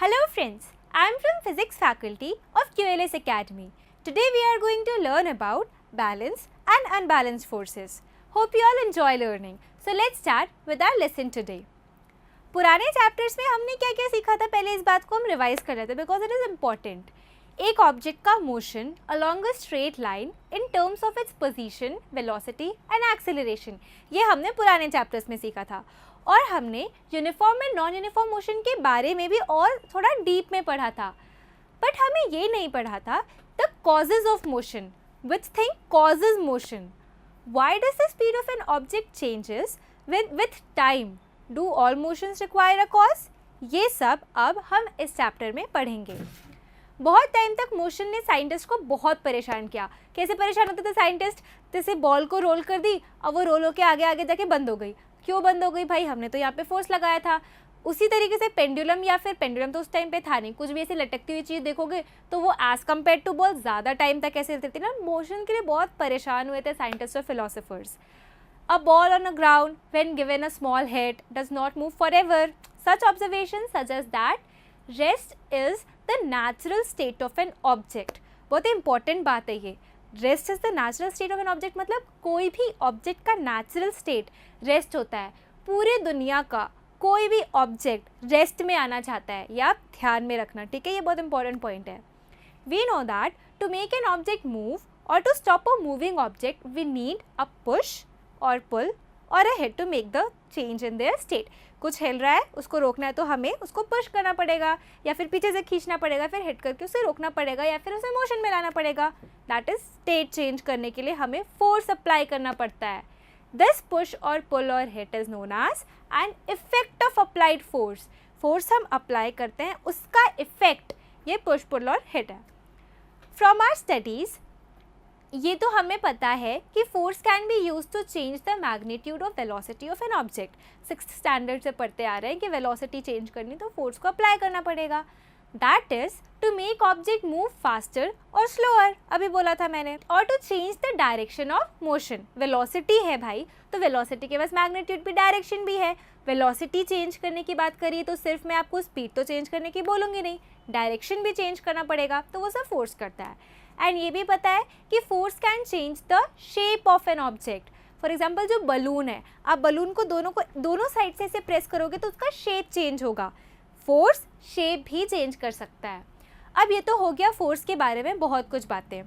Hello friends, I am from Physics faculty of QLS Academy. Today we are going to learn about balanced and unbalanced forces. Hope you all enjoy learning. So let's start with our lesson today. पुराने chapters में हमने क्या क्या सीखा था, पहले इस बात को हम रिवाइज कर रहे थे बिकॉज इट इज़ इम्पॉर्टेंट. एक ऑब्जेक्ट का motion along a straight line in terms of its position, velocity and acceleration, ये हमने पुराने चैप्टर्स में सीखा था. और हमने uniform and non uniform motion के बारे में भी और थोड़ा डीप में पढ़ा था. बट हमें ये नहीं पढ़ा था the causes of motion, which thing causes motion. Why does the speed of an object changes with time? Do all motions require a cause? ये सब अब हम इस चैप्टर में पढ़ेंगे. बहुत टाइम तक मोशन ने साइंटिस्ट को बहुत परेशान किया. कैसे परेशान होते थे साइंटिस्ट? जैसे बॉल को रोल कर दी, अब वो रोल होकर आगे आगे जाके बंद हो गई. क्यों बंद हो गई भाई? हमने तो यहाँ पे फोर्स लगाया था. उसी तरीके से पेंडुलम, या फिर पेंडुलम तो उस टाइम पे था नहीं, कुछ भी ऐसे लटकती हुई चीज़ देखोगे तो वो एज कम्पेयर टू बॉल ज़्यादा टाइम तक ऐसे रहती थी ना. मोशन के लिए बहुत परेशान हुए थे साइंटिस्ट और philosophers. A ball on a ground when given a small hit does not move forever. Such observations suggest that rest is the natural state of an object. बहुत इंपॉर्टेंट बात है ये. Rest is the natural state of an object, मतलब कोई भी object का natural state rest होता है. पूरे दुनिया का कोई भी ऑब्जेक्ट रेस्ट में आना चाहता है, या आप ध्यान में रखना, ठीक है, ये बहुत इंपॉर्टेंट पॉइंट है. We know that to make an object move or to stop a moving object we need a push और pull or a hit to make the change in their state. कुछ हिल रहा है, उसको रोकना है तो हमें उसको पुश करना पड़ेगा, या फिर पीछे से खींचना पड़ेगा, फिर हिट करके उसे रोकना पड़ेगा, या फिर उसे मोशन में लाना पड़ेगा. दैट इज स्टेट चेंज करने के लिए हमें फोर्स अप्लाई करना पड़ता है. दिस पुश और पुल और hit is known as an effect of applied force. Force हम अप्लाई करते हैं, उसका इफेक्ट ये पुश पुल और हिट है. फ्रॉम आवर स्टडीज ये तो हमें पता है कि force can be use to change the magnitude of velocity of an object. 6th standard से पढ़ते आ रहे हैं कि वेलोसिटी चेंज करनी तो फोर्स को अप्लाई करना पड़ेगा. That is to make object move faster और स्लोअर, अभी बोला था मैंने, और to change the direction of motion. Velocity है भाई, तो वेलोसिटी के पास मैग्नीट्यूड भी, डायरेक्शन भी है. वेलोसिटी चेंज करने की बात करिए तो सिर्फ मैं आपको स्पीड तो चेंज करने की बोलूँगी नहीं, डायरेक्शन भी चेंज करना पड़ेगा, तो वो सब फोर्स करता है. एंड ये भी पता है कि force can change the shape of an object. For example जो बलून है, आप बलून को दोनों साइड से प्रेस करोगे तो उसका शेप चेंज होगा. फोर्स शेप भी चेंज कर सकता है. अब ये तो हो गया फोर्स के बारे में बहुत कुछ बातें.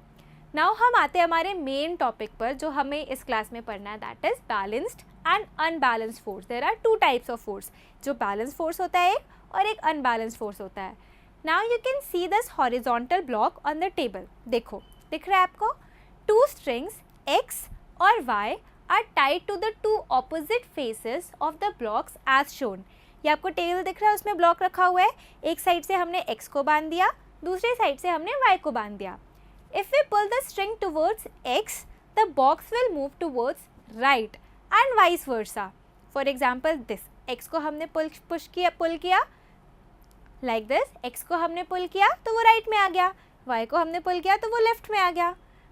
नाउ हम आते हैं हमारे मेन टॉपिक पर जो हमें इस क्लास में पढ़ना है, that is balanced and unbalanced force. There are 2 types of force, जो बैलेंस फोर्स होता है एक, और एक अनबैलेंस्ड फोर्स होता है. Now you can see this horizontal block on the table. देखो, दिख रहा है आपको? 2 strings x और y are tied to the 2 opposite faces of the blocks as shown. ये आपको टेबल दिख रहा है, उसमें ब्लॉक रखा हुआ है. एक साइड से हमने x को बांध दिया, दूसरी साइड से हमने y को बांध दिया. If we pull the string towards x, the box will move towards right and vice versa. For example, this x को हमने पुल किया लाइक दिस. एक्स को हमने पुल किया तो वो राइट में आ गया, वाई को हमने पुल किया तो वो लेफ्ट में आ गया.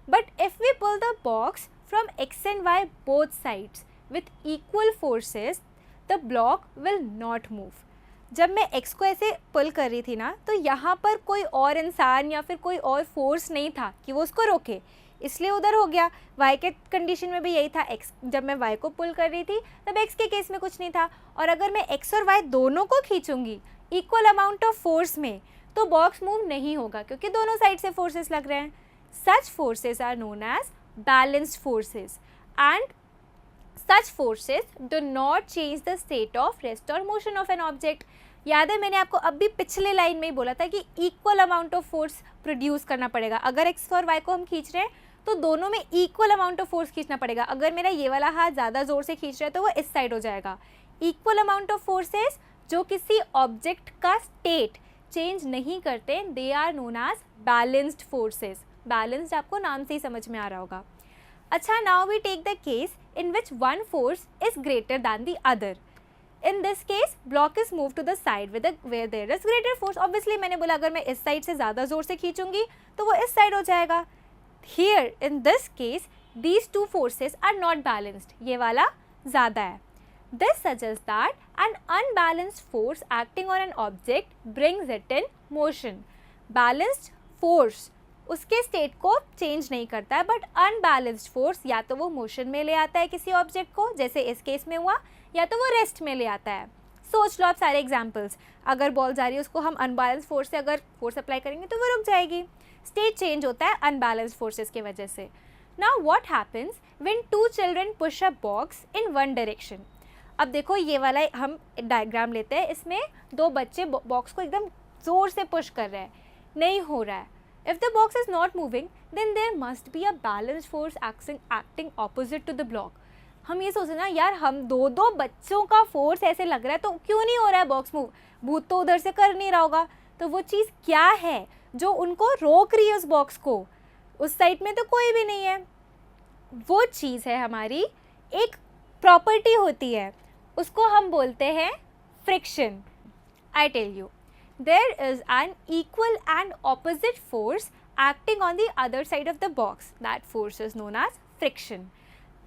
But if we pull the box from X and Y both sides with equal forces, the block will not move. जब मैं एक्स को ऐसे पुल कर रही थी ना, तो यहाँ पर कोई और इंसान या फिर कोई और फोर्स नहीं था कि वो उसको रोके, इसलिए उधर हो गया. वाई के कंडीशन में भी यही था. एक्स, जब मैं वाई को पुल कर रही थी तब एक्स के केस में कुछ नहीं था, और अगर मैं एक्स और वाई दोनों को खींचूंगी इक्वल अमाउंट ऑफ फोर्स में, तो बॉक्स मूव नहीं होगा क्योंकि दोनों साइड से फोर्सेस लग रहे हैं. Such forces are known as balanced forces, and such forces do not change the state of rest or motion of an object. याद है मैंने आपको अभी पिछले लाइन में ही बोला था कि equal amount of force produce करना पड़ेगा. अगर एक्स और वाई को हम खींच रहे हैं तो दोनों में इक्वल अमाउंट ऑफ फोर्स खींचना पड़ेगा. अगर मेरा ये वाला हाथ ज़्यादा ज़ोर से खींच रहा है तो वो इस साइड हो जाएगा. इक्वल अमाउंट ऑफ फोर्सेस जो किसी ऑब्जेक्ट का स्टेट चेंज नहीं करते, they are known as balanced forces. Balanced आपको नाम से ही समझ में आ रहा होगा. अच्छा, now we take the case in which one force is greater than the other. In this case block is move to the side with where there is greater force. Obviously मैंने बोला अगर मैं इस साइड से ज़्यादा जोर से खींचूंगी तो वो इस साइड हो जाएगा. Here in this case these 2 forces are not balanced. ये वाला ज़्यादा है. This suggests that an unbalanced force acting on an object brings it in motion. Balanced force उसके स्टेट को चेंज नहीं करता है, बट अनबैलेंस्ड फोर्स या तो वो मोशन में ले आता है किसी ऑब्जेक्ट को, जैसे इस केस में हुआ, या तो वो रेस्ट में ले आता है. सोच लो आप सारे एग्जाम्पल्स. अगर बॉल जा रही है, उसको हम अनबैलेंस फोर्स से अगर फोर्स अप्लाई करेंगे तो वो रुक जाएगी. स्टेट चेंज होता है अनबैलेंस फोर्सेस की वजह से. Now what happens when two children push a box in one direction. अब देखो ये वाला हम डायग्राम लेते हैं. इसमें दो बच्चे बॉक्स को एकदम ज़ोर से पुश कर रहे हैं, नहीं हो रहा है. If the box is not moving, then there must be a balanced force acting opposite to the block. हम ये सोच रहे ना यार, हम दो बच्चों का फोर्स ऐसे लग रहा है तो क्यों नहीं हो रहा है बॉक्स मूव. भूत तो उधर से कर नहीं रहा होगा. तो वो चीज़ क्या है जो उनको रोक रही है उस बॉक्स को? उस साइड में तो कोई भी नहीं है. वो चीज़ है हमारी एक प्रॉपर्टी होती है, उसको हम बोलते हैं friction. I tell you, there is an equal and opposite force acting on the other side of the box. That force is known as friction.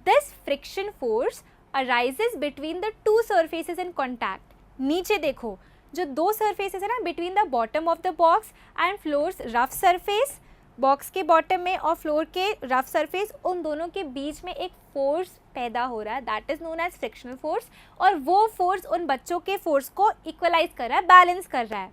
This friction force arises between the two surfaces in contact. नीचे देखो, जो दो surfaces है ना, between the bottom of the box and floor's rough surface, box के bottom में और floor के रफ सरफेस, उन दोनों के बीच में एक फोर्स पैदा हो रहा है, that is known as frictional force. और वो फोर्स उन बच्चों के फोर्स को इक्वलाइज कर रहा है, बैलेंस कर रहा है.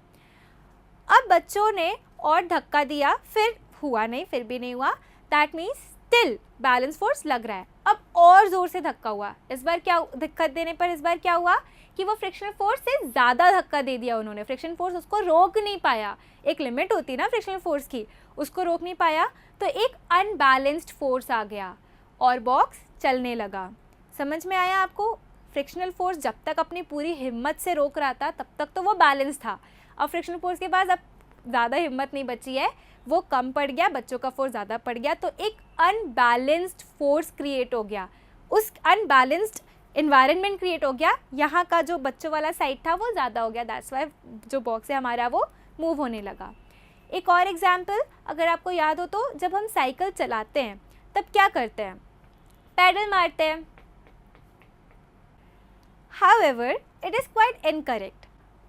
अब बच्चों ने और धक्का दिया, फिर हुआ नहीं, फिर भी नहीं हुआ, that means still balance force लग रहा है. अब और ज़ोर से धक्का हुआ, इस बार क्या दिक्कत देने पर इस बार क्या हुआ कि वो फ्रिक्शनल फोर्स से ज़्यादा धक्का दे दिया उन्होंने. फ्रिक्शन फोर्स उसको रोक नहीं पाया. एक लिमिट होती है ना फ्रिक्शनल फोर्स की, उसको रोक नहीं पाया, तो एक अनबैलेंस्ड फोर्स आ गया और बॉक्स चलने लगा. समझ में आया आपको? फ्रिक्शनल फोर्स जब तक अपनी पूरी हिम्मत से रोक रहा था तब तक तो वो बैलेंस था. अब फ्रिक्शनल फोर्स के बाद अब ज़्यादा हिम्मत नहीं बची है, वो कम पड़ गया, बच्चों का फोर्स ज़्यादा पड़ गया, तो एक अनबैलेंस्ड फोर्स क्रिएट हो गया. उस अनबैलेंस्ड इन्वायरमेंट क्रिएट हो गया. यहाँ का जो बच्चों वाला साइड था वो ज़्यादा हो गया, दैट्स वाई जो बॉक्स है हमारा वो मूव होने लगा. एक और एग्जाम्पल अगर आपको याद हो तो, जब हम साइकिल चलाते हैं तब क्या करते हैं? पैडल मारते हैं. However, it is quite incorrect.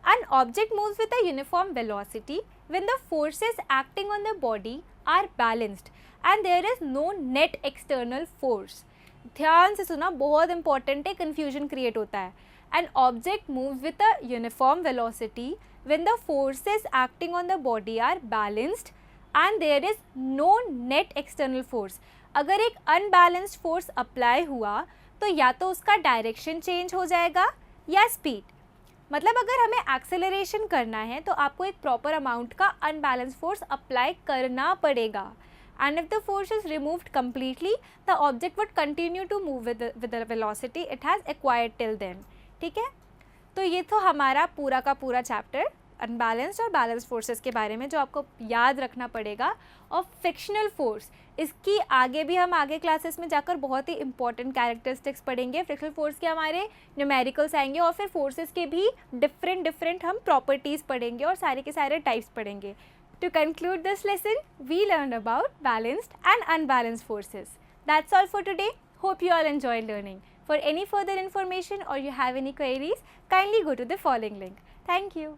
An object moves with a uniform velocity when the forces acting on the body are balanced and there is no net external force. ध्यान से सुना, बहुत इंपॉर्टेंट है, कन्फ्यूजन क्रिएट होता है. An object moves with a uniform velocity when the forces acting on the body are balanced and there is no net external force. अगर एक unbalanced force apply हुआ तो या तो उसका डायरेक्शन चेंज हो जाएगा या स्पीड. मतलब अगर हमें एक्सेलरेशन करना है तो आपको एक प्रॉपर अमाउंट का अनबैलेंस फोर्स अप्लाई करना पड़ेगा. And if the force is removed completely, the object would continue to move with the velocity it has acquired till then. ठीक है, तो ये तो हमारा पूरा का पूरा चैप्टर अनबैलेंस्ड और बैलेंस्ड फोर्सेस के बारे में जो आपको याद रखना पड़ेगा. और फ्रिक्शनल फोर्स, इसकी आगे भी हम आगे क्लासेस में जाकर बहुत ही इंपॉर्टेंट कैरेक्टरिस्टिक्स पढ़ेंगे. फ्रिक्शनल फोर्स के हमारे न्यूमेरिकल्स आएंगे और फिर फोर्सेस के भी डिफरेंट हम प्रॉपर्टीज़ पढ़ेंगे और सारे के सारे टाइप्स पढ़ेंगे. To conclude this lesson, we learn about balanced and unbalanced forces. That's all for today. Hope you all enjoyed learning. For any further information or you have any queries, kindly go to the following link. Thank you.